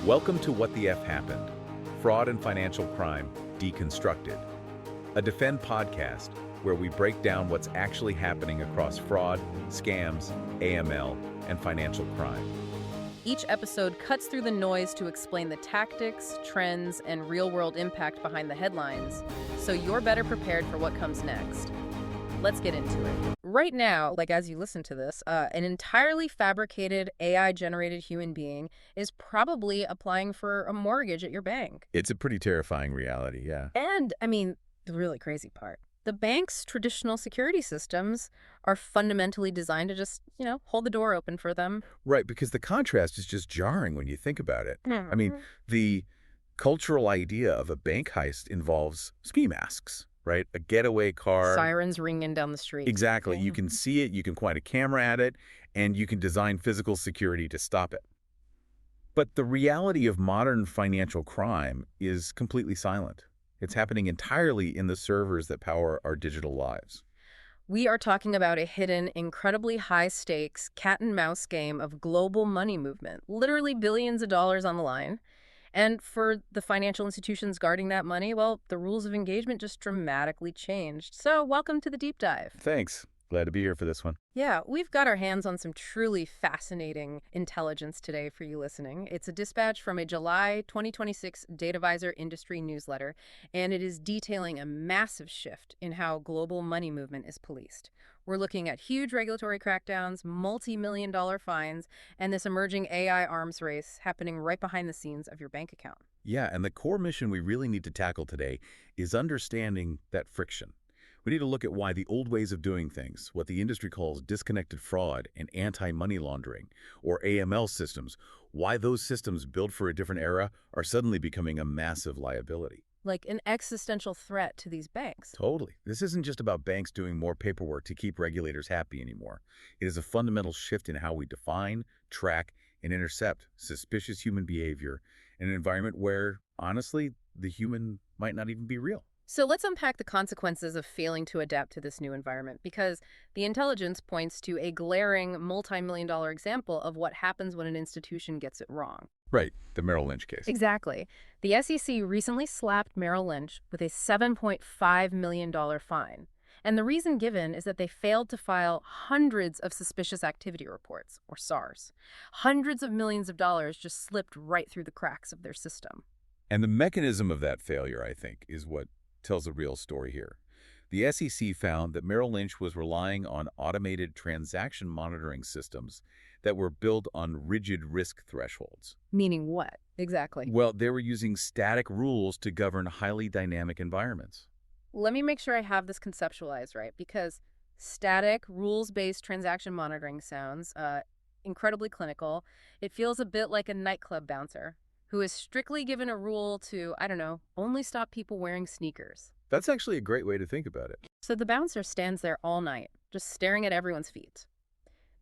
Welcome to What the F Happened, Fraud and Financial Crime Deconstructed, a Defend podcast where we break down what's actually happening across fraud, scams, AML, and financial crime. Each episode cuts through the noise to explain the tactics, trends, and real-world impact behind the headlines, so you're better prepared for what comes next. Let's get into it. Right now, as you listen to this, an entirely fabricated AI-generated human being is probably applying for a mortgage at your bank. It's a pretty terrifying reality, yeah. And, the really crazy part. The bank's traditional security systems are fundamentally designed to just, hold the door open for them. Right, because the contrast is just jarring when you think about it. The cultural idea of a bank heist involves ski masks, right? A getaway car. Sirens ringing down the street. Exactly. You can see it, you can point a camera at it, and you can design physical security to stop it. But the reality of modern financial crime is completely silent. It's happening entirely in the servers that power our digital lives. We are talking about a hidden, incredibly high-stakes cat-and-mouse game of global money movement, literally billions of dollars on the line. And for the financial institutions guarding that money, well, the rules of engagement just dramatically changed. So welcome to the deep dive. Thanks. Glad to be here for this one. Yeah, we've got our hands on some truly fascinating intelligence today for you listening. It's a dispatch from a July 2026 DataVisor industry newsletter, and it is detailing a massive shift in how global money movement is policed. We're looking at huge regulatory crackdowns, multi-million-dollar fines, and this emerging AI arms race happening right behind the scenes of your bank account. Yeah, and the core mission we really need to tackle today is understanding that friction. We need to look at why the old ways of doing things, what the industry calls disconnected fraud and anti-money laundering, or AML systems, why those systems built for a different era are suddenly becoming a massive liability. Like an existential threat to these banks. Totally. This isn't just about banks doing more paperwork to keep regulators happy anymore. It is a fundamental shift in how we define, track, and intercept suspicious human behavior in an environment where, honestly, the human might not even be real. So let's unpack the consequences of failing to adapt to this new environment, because the intelligence points to a glaring multi-million-dollar example of what happens when an institution gets it wrong. Right, the Merrill Lynch case. Exactly. The SEC recently slapped Merrill Lynch with a $7.5 million fine. And the reason given is that they failed to file hundreds of suspicious activity reports, or SARs. Hundreds of millions of dollars just slipped right through the cracks of their system. And the mechanism of that failure, I think, is what tells a real story here. The SEC found that Merrill Lynch was relying on automated transaction monitoring systems that were built on rigid risk thresholds. Meaning what, exactly? Well, they were using static rules to govern highly dynamic environments. Let me make sure I have this conceptualized right, because static, rules-based transaction monitoring sounds incredibly clinical. It feels a bit like a nightclub bouncer who is strictly given a rule to, only stop people wearing sneakers. That's actually a great way to think about it. So the bouncer stands there all night, just staring at everyone's feet.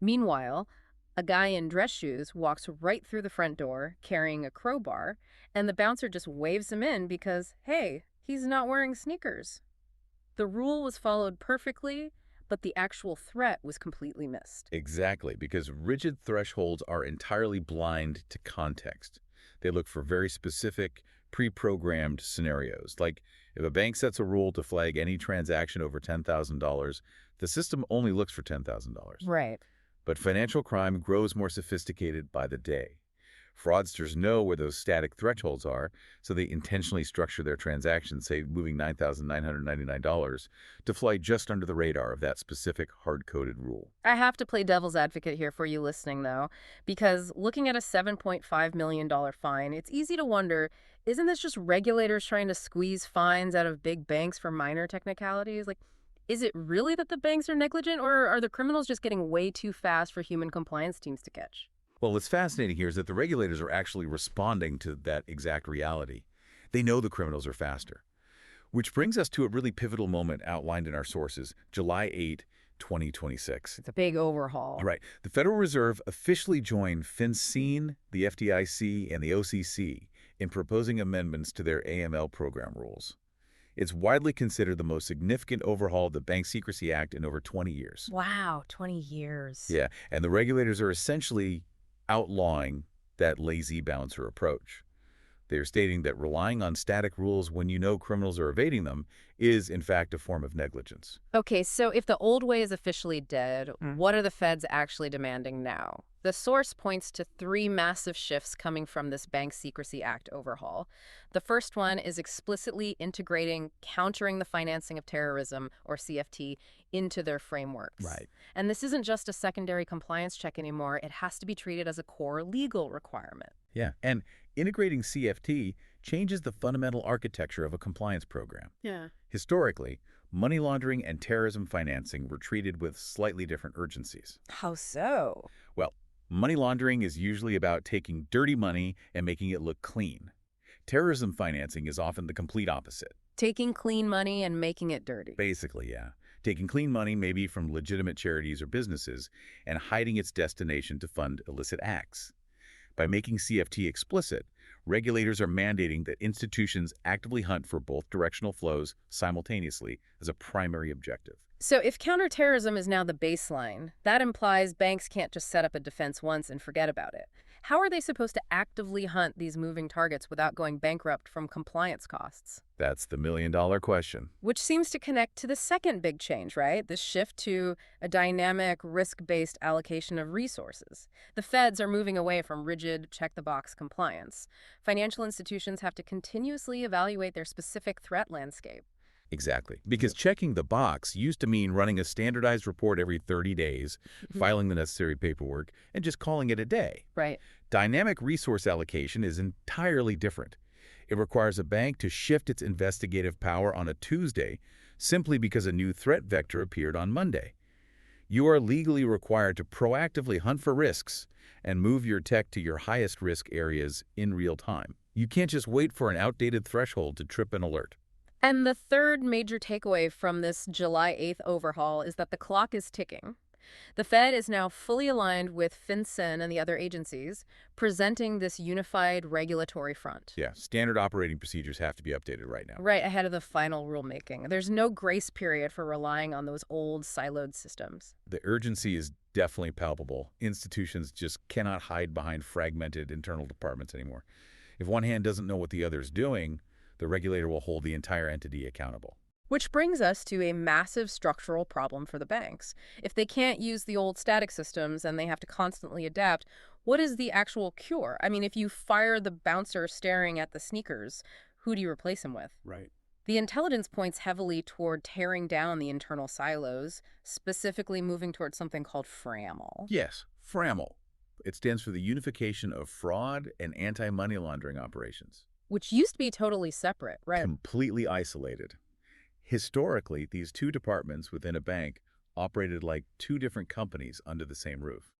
Meanwhile, a guy in dress shoes walks right through the front door carrying a crowbar, and the bouncer just waves him in because, hey, he's not wearing sneakers. The rule was followed perfectly, but the actual threat was completely missed. Exactly, because rigid thresholds are entirely blind to context. They look for very specific, pre-programmed scenarios. Like if a bank sets a rule to flag any transaction over $10,000, the system only looks for $10,000. Right. But financial crime grows more sophisticated by the day. Fraudsters know where those static thresholds are, so they intentionally structure their transactions, say moving $9,999, to fly just under the radar of that specific hard-coded rule. I have to play devil's advocate here for you listening, though, because looking at a $7.5 million fine, it's easy to wonder, isn't this just regulators trying to squeeze fines out of big banks for minor technicalities? Is it really that the banks are negligent, or are the criminals just getting way too fast for human compliance teams to catch? Well, what's fascinating here is that the regulators are actually responding to that exact reality. They know the criminals are faster. Which brings us to a really pivotal moment outlined in our sources, July 8, 2026. It's a big overhaul. Right. The Federal Reserve officially joined FinCEN, the FDIC, and the OCC in proposing amendments to their AML program rules. It's widely considered the most significant overhaul of the Bank Secrecy Act in over 20 years. Wow, 20 years. Yeah, and the regulators are essentially outlawing that lazy bouncer approach. They're stating that relying on static rules when you know criminals are evading them is, in fact, a form of negligence. Okay, so if the old way is officially dead, what are the feds actually demanding now? The source points to three massive shifts coming from this Bank Secrecy Act overhaul. The first one is explicitly integrating countering the financing of terrorism, or CFT, into their frameworks. Right. And this isn't just a secondary compliance check anymore. It has to be treated as a core legal requirement. Yeah, and integrating CFT changes the fundamental architecture of a compliance program. Yeah. Historically, money laundering and terrorism financing were treated with slightly different urgencies. How so? Well, money laundering is usually about taking dirty money and making it look clean. Terrorism financing is often the complete opposite. Taking clean money and making it dirty. Basically, yeah. Taking clean money, maybe from legitimate charities or businesses, and hiding its destination to fund illicit acts. By making CFT explicit, regulators are mandating that institutions actively hunt for both directional flows simultaneously as a primary objective. So if counterterrorism is now the baseline, that implies banks can't just set up a defense once and forget about it. How are they supposed to actively hunt these moving targets without going bankrupt from compliance costs? That's the million-dollar question. Which seems to connect to the second big change, right? This shift to a dynamic, risk-based allocation of resources. The feds are moving away from rigid, check-the-box compliance. Financial institutions have to continuously evaluate their specific threat landscape. Exactly. Because checking the box used to mean running a standardized report every 30 days, filing the necessary paperwork, and just calling it a day. Right. Dynamic resource allocation is entirely different. It requires a bank to shift its investigative power on a Tuesday simply because a new threat vector appeared on Monday. You are legally required to proactively hunt for risks and move your tech to your highest risk areas in real time. You can't just wait for an outdated threshold to trip an alert. And the third major takeaway from this July 8th overhaul is that the clock is ticking. The Fed is now fully aligned with FinCEN and the other agencies, presenting this unified regulatory front. Yeah, standard operating procedures have to be updated right now. Right ahead of the final rulemaking. There's no grace period for relying on those old siloed systems. The urgency is definitely palpable. Institutions just cannot hide behind fragmented internal departments anymore. If one hand doesn't know what the other is doing, the regulator will hold the entire entity accountable. Which brings us to a massive structural problem for the banks. If they can't use the old static systems and they have to constantly adapt, what is the actual cure? I mean, if you fire the bouncer staring at the sneakers, who do you replace him with? Right. The intelligence points heavily toward tearing down the internal silos, specifically moving towards something called FRAML. Yes, FRAML. It stands for the Unification of Fraud and Anti-Money Laundering Operations. Which used to be totally separate, right? Completely isolated. Historically, these two departments within a bank operated like two different companies under the same roof.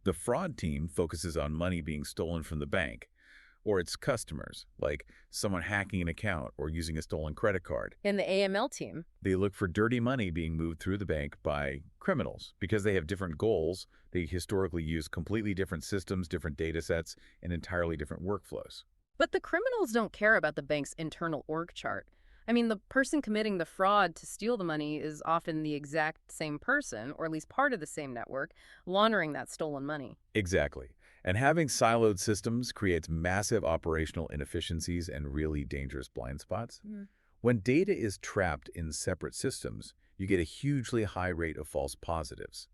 The fraud team focuses on money being stolen from the bank or its customers, like someone hacking an account or using a stolen credit card. And the AML team? They look for dirty money being moved through the bank by criminals. Because they have different goals, they historically use completely different systems, different data sets, and entirely different workflows. But the criminals don't care about the bank's internal org chart. I mean, the person committing the fraud to steal the money is often the exact same person, or at least part of the same network, laundering that stolen money. Exactly. And having siloed systems creates massive operational inefficiencies and really dangerous blind spots. When data is trapped in separate systems, you get a hugely high rate of false positives.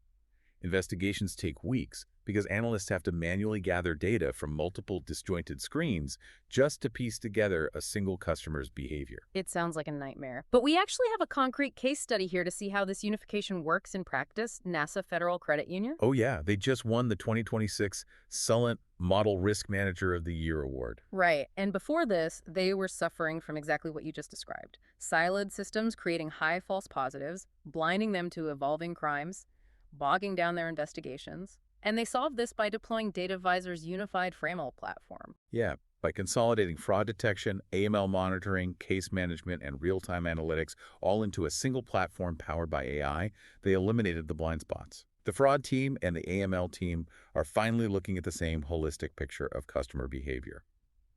Investigations take weeks because analysts have to manually gather data from multiple disjointed screens just to piece together a single customer's behavior. It sounds like a nightmare. But we actually have a concrete case study here to see how this unification works in practice. NASA Federal Credit Union? Oh yeah, they just won the 2026 Sullent Model Risk Manager of the Year Award. Right. And before this, they were suffering from exactly what you just described. Siloed systems creating high false positives, blinding them to evolving crimes, bogging down their investigations. And they solved this by deploying DataVisor's unified FRAML platform. Yeah, by consolidating fraud detection, AML monitoring, case management, and real-time analytics all into a single platform powered by AI, they eliminated the blind spots. The fraud team and the AML team are finally looking at the same holistic picture of customer behavior.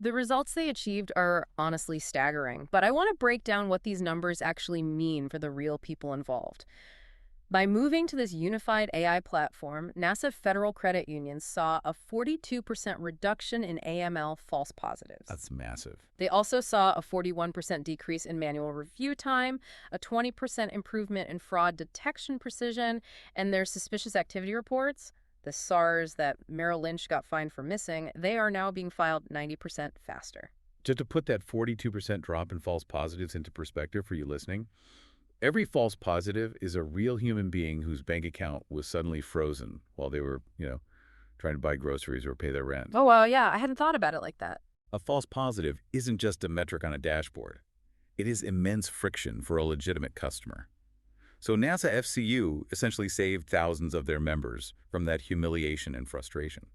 The results they achieved are honestly staggering, but I want to break down what these numbers actually mean for the real people involved. By moving to this unified AI platform, NASA federal credit unions saw a 42% reduction in AML false positives. That's massive. They also saw a 41% decrease in manual review time, a 20% improvement in fraud detection precision, and their suspicious activity reports, the SARs that Merrill Lynch got fined for missing, they are now being filed 90% faster. Just to put that 42% drop in false positives into perspective for you listening, every false positive is a real human being whose bank account was suddenly frozen while they were, trying to buy groceries or pay their rent. Oh, well, yeah, I hadn't thought about it like that. A false positive isn't just a metric on a dashboard. It is immense friction for a legitimate customer. So NASA FCU essentially saved thousands of their members from that humiliation and frustration.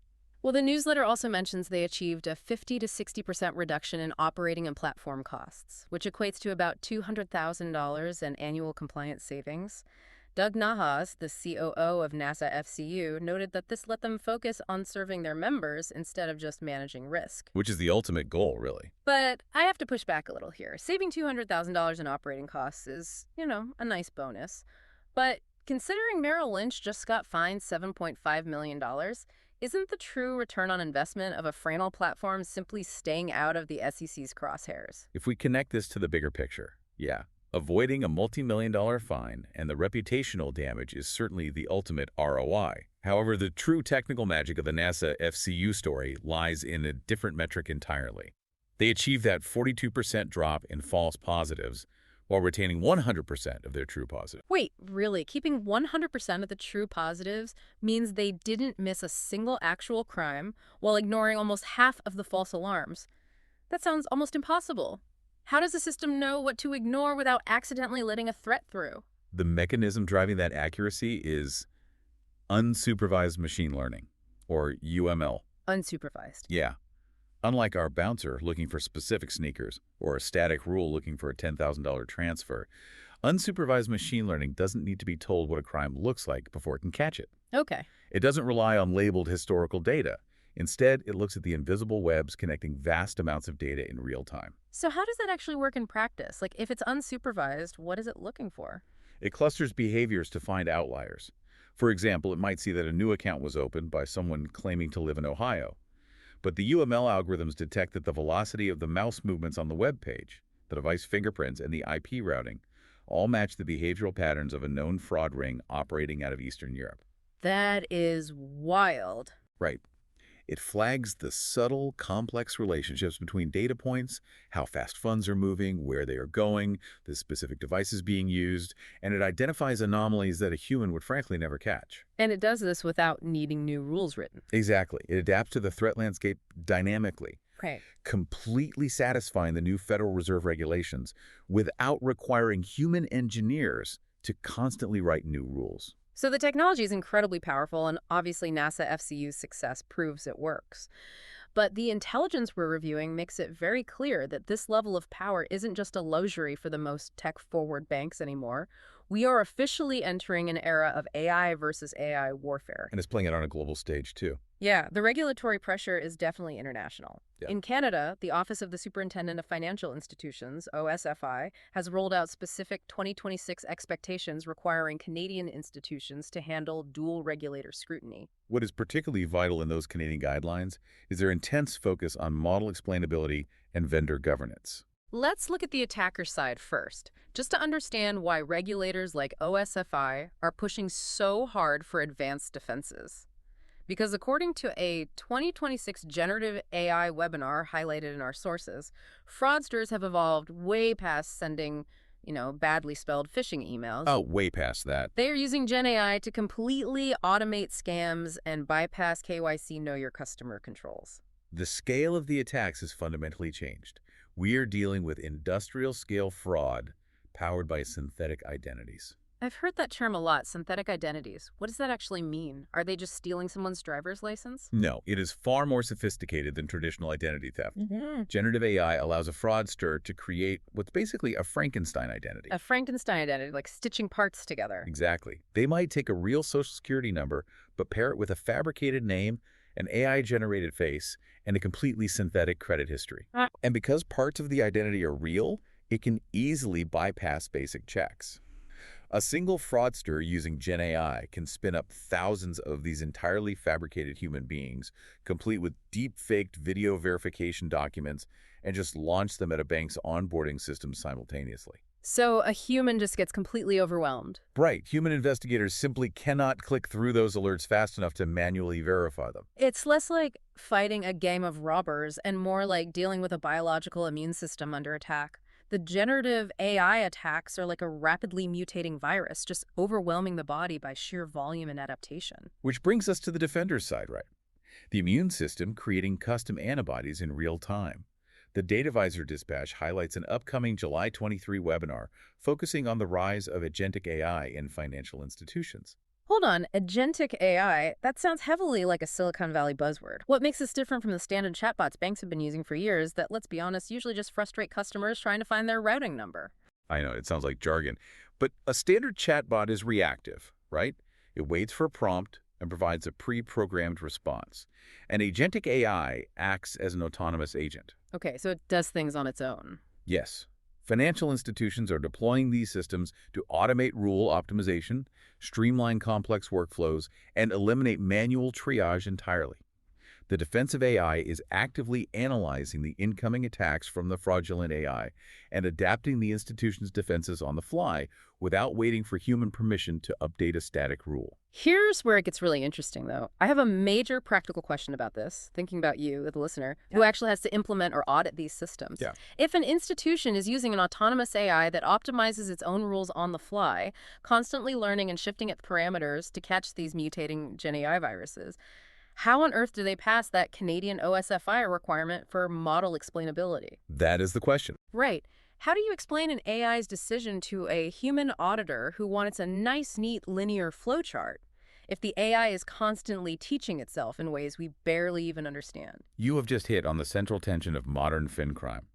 Well, the newsletter also mentions they achieved a 50 to 60% reduction in operating and platform costs, which equates to about $200,000 in annual compliance savings. Doug Nahas, the COO of NASA FCU, noted that this let them focus on serving their members instead of just managing risk. Which is the ultimate goal, really. But I have to push back a little here. Saving $200,000 in operating costs is, a nice bonus. But considering Merrill Lynch just got fined $7.5 million, isn't the true return on investment of a Franel platform simply staying out of the SEC's crosshairs? If we connect this to the bigger picture, yeah, avoiding a multi-million-dollar fine and the reputational damage is certainly the ultimate ROI. However, the true technical magic of the NASA FCU story lies in a different metric entirely. They achieved that 42% drop in false positives while retaining 100% of their true positives. Wait, really? Keeping 100% of the true positives means they didn't miss a single actual crime while ignoring almost half of the false alarms. That sounds almost impossible. How does the system know what to ignore without accidentally letting a threat through? The mechanism driving that accuracy is unsupervised machine learning, or UML. Unsupervised. Yeah. Unlike our bouncer looking for specific sneakers or a static rule looking for a $10,000 transfer, unsupervised machine learning doesn't need to be told what a crime looks like before it can catch it. Okay. It doesn't rely on labeled historical data. Instead, it looks at the invisible webs connecting vast amounts of data in real time. So how does that actually work in practice? Like, if it's unsupervised, what is it looking for? It clusters behaviors to find outliers. For example, it might see that a new account was opened by someone claiming to live in Ohio. But the UML algorithms detect that the velocity of the mouse movements on the web page, the device fingerprints, and the IP routing all match the behavioral patterns of a known fraud ring operating out of Eastern Europe. That is wild. Right. It flags the subtle, complex relationships between data points, how fast funds are moving, where they are going, the specific devices being used, and it identifies anomalies that a human would frankly never catch. And it does this without needing new rules written. Exactly. It adapts to the threat landscape dynamically, Right. completely satisfying the new Federal Reserve regulations without requiring human engineers to constantly write new rules. So the technology is incredibly powerful, and obviously NASA FCU's success proves it works. But the intelligence we're reviewing makes it very clear that this level of power isn't just a luxury for the most tech-forward banks anymore. We are officially entering an era of AI versus AI warfare. And it's playing it on a global stage, too. Yeah, the regulatory pressure is definitely international. Yeah. In Canada, the Office of the Superintendent of Financial Institutions, OSFI, has rolled out specific 2026 expectations requiring Canadian institutions to handle dual regulator scrutiny. What is particularly vital in those Canadian guidelines is their intense focus on model explainability and vendor governance. Let's look at the attacker side first, just to understand why regulators like OSFI are pushing so hard for advanced defenses. Because according to a 2026 generative AI webinar highlighted in our sources, fraudsters have evolved way past sending, badly spelled phishing emails. Oh, way past that. They are using Gen AI to completely automate scams and bypass KYC Know Your Customer controls. The scale of the attacks has fundamentally changed. We are dealing with industrial-scale fraud powered by synthetic identities. I've heard that term a lot, synthetic identities. What does that actually mean? Are they just stealing someone's driver's license? No, it is far more sophisticated than traditional identity theft. Generative AI allows a fraudster to create what's basically a Frankenstein identity. A Frankenstein identity, like stitching parts together. Exactly. They might take a real social security number, but pair it with a fabricated name, an AI-generated face, and a completely synthetic credit history. And because parts of the identity are real, it can easily bypass basic checks. A single fraudster using Gen AI can spin up thousands of these entirely fabricated human beings, complete with deep-faked video verification documents, and just launch them at a bank's onboarding system simultaneously. So a human just gets completely overwhelmed. Right, human investigators simply cannot click through those alerts fast enough to manually verify them. It's less like fighting a game of robbers and more like dealing with a biological immune system under attack. The generative AI attacks are like a rapidly mutating virus, just overwhelming the body by sheer volume and adaptation. Which brings us to the defender's side, right? The immune system creating custom antibodies in real time. The DataVisor dispatch highlights an upcoming July 23 webinar focusing on the rise of agentic AI in financial institutions. Hold on, agentic AI? That sounds heavily like a Silicon Valley buzzword. What makes this different from the standard chatbots banks have been using for years that, let's be honest, usually just frustrate customers trying to find their routing number? I know, it sounds like jargon, but a standard chatbot is reactive, right? It waits for a prompt and provides a pre-programmed response. An agentic AI acts as an autonomous agent. Okay, so it does things on its own. Yes, financial institutions are deploying these systems to automate rule optimization, streamline complex workflows, and eliminate manual triage entirely. The defensive AI is actively analyzing the incoming attacks from the fraudulent AI and adapting the institution's defenses on the fly without waiting for human permission to update a static rule. Here's where it gets really interesting, though. I have a major practical question about this, thinking about you, the listener, who actually has to implement or audit these systems. Yeah. If an institution is using an autonomous AI that optimizes its own rules on the fly, constantly learning and shifting its parameters to catch these mutating Gen AI viruses, how on earth do they pass that Canadian OSFI requirement for model explainability? That is the question. Right. How do you explain an AI's decision to a human auditor who wants a nice, neat, linear flowchart if the AI is constantly teaching itself in ways we barely even understand? You have just hit on the central tension of modern fin crime.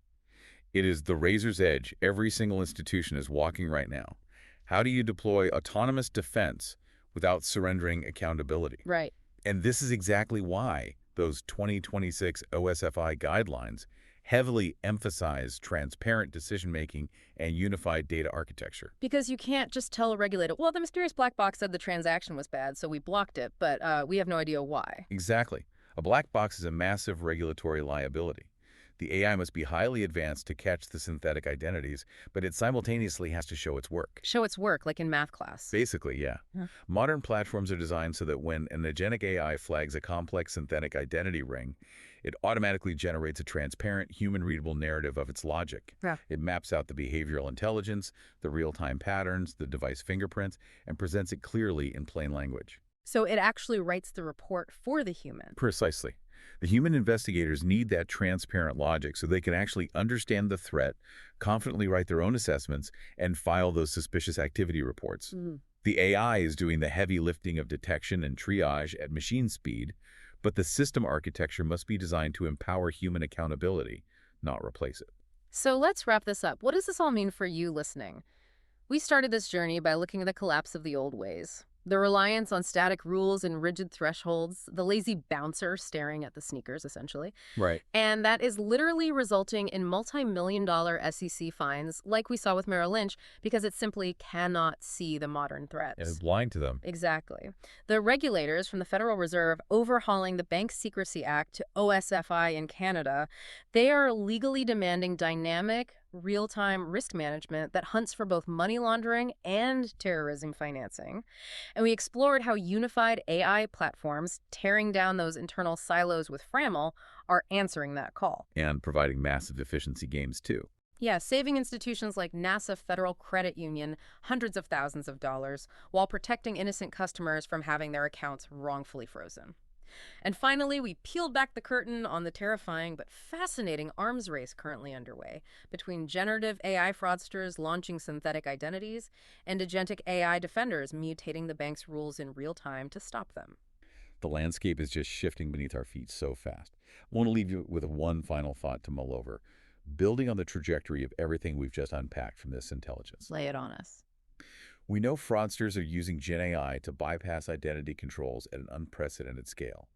It is the razor's edge every single institution is walking right now. How do you deploy autonomous defense without surrendering accountability? Right. And this is exactly why those 2026 OSFI guidelines heavily emphasize transparent decision-making and unified data architecture. Because you can't just tell a regulator, well, the mysterious black box said the transaction was bad, so we blocked it, but we have no idea why. Exactly. A black box is a massive regulatory liability. The AI must be highly advanced to catch the synthetic identities, but it simultaneously has to show its work. Show its work, like in math class. Basically, yeah. Huh. Modern platforms are designed so that when an agentic AI flags a complex synthetic identity ring, it automatically generates a transparent, human-readable narrative of its logic. Yeah. It maps out the behavioral intelligence, the real-time patterns, the device fingerprints, and presents it clearly in plain language. So it actually writes the report for the human. Precisely. The human investigators need that transparent logic so they can actually understand the threat, confidently write their own assessments, and file those suspicious activity reports. The AI is doing the heavy lifting of detection and triage at machine speed, but the system architecture must be designed to empower human accountability, not replace it. So let's wrap this up. What does this all mean for you listening? We started this journey by looking at the collapse of the old ways. The reliance on static rules and rigid thresholds, the lazy bouncer staring at the sneakers, essentially. Right. And that is literally resulting in multi-million-dollar SEC fines, like we saw with Merrill Lynch, because it simply cannot see the modern threats. It's blind to them. Exactly. The regulators from the Federal Reserve overhauling the Bank Secrecy Act to OSFI in Canada, they are legally demanding dynamic, real-time risk management that hunts for both money laundering and terrorism financing. And we explored how unified AI platforms, tearing down those internal silos with Framel, are answering that call. And providing massive efficiency gains, too. Yeah, saving institutions like NASA Federal Credit Union hundreds of thousands of dollars while protecting innocent customers from having their accounts wrongfully frozen. And finally, we peeled back the curtain on the terrifying but fascinating arms race currently underway between generative AI fraudsters launching synthetic identities and agentic AI defenders mutating the bank's rules in real time to stop them. The landscape is just shifting beneath our feet so fast. I want to leave you with one final thought to mull over, building on the trajectory of everything we've just unpacked from this intelligence. Lay it on us. We know fraudsters are using Gen AI to bypass identity controls at an unprecedented scale.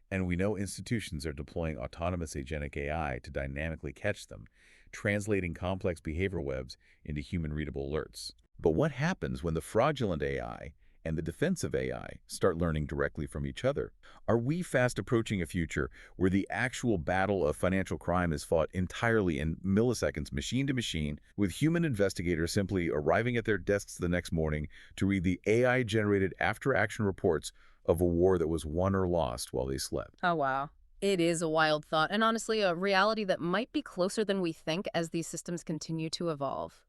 And we know institutions are deploying autonomous agentic AI to dynamically catch them, translating complex behavior webs into human-readable alerts. But what happens when the fraudulent AI and the defensive AI start learning directly from each other? Are we fast approaching a future where the actual battle of financial crime is fought entirely in milliseconds, machine to machine, with human investigators simply arriving at their desks the next morning to read the AI-generated after-action reports of a war that was won or lost while they slept? Oh, wow. It is a wild thought, and honestly, a reality that might be closer than we think as these systems continue to evolve.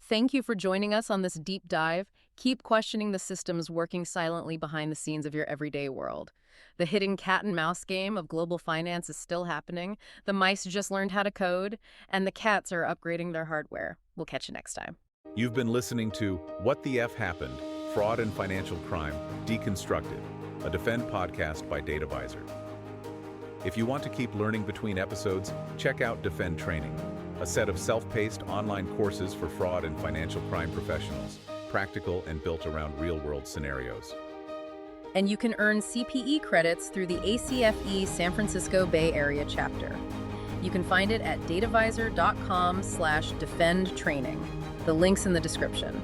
Thank you for joining us on this deep dive. Keep questioning the systems working silently behind the scenes of your everyday world. The hidden cat and mouse game of global finance is still happening. The mice just learned how to code, and the cats are upgrading their hardware. We'll catch you next time. You've been listening to What the F Happened? Fraud and Financial Crime Deconstructed, a Defend podcast by DataVisor. If you want to keep learning between episodes, check out Defend Training, a set of self-paced online courses for fraud and financial crime professionals, practical and built around real-world scenarios. And you can earn CPE credits through the ACFE San Francisco Bay Area chapter. You can find it at datavisor.com/defendtraining. The link's in the description.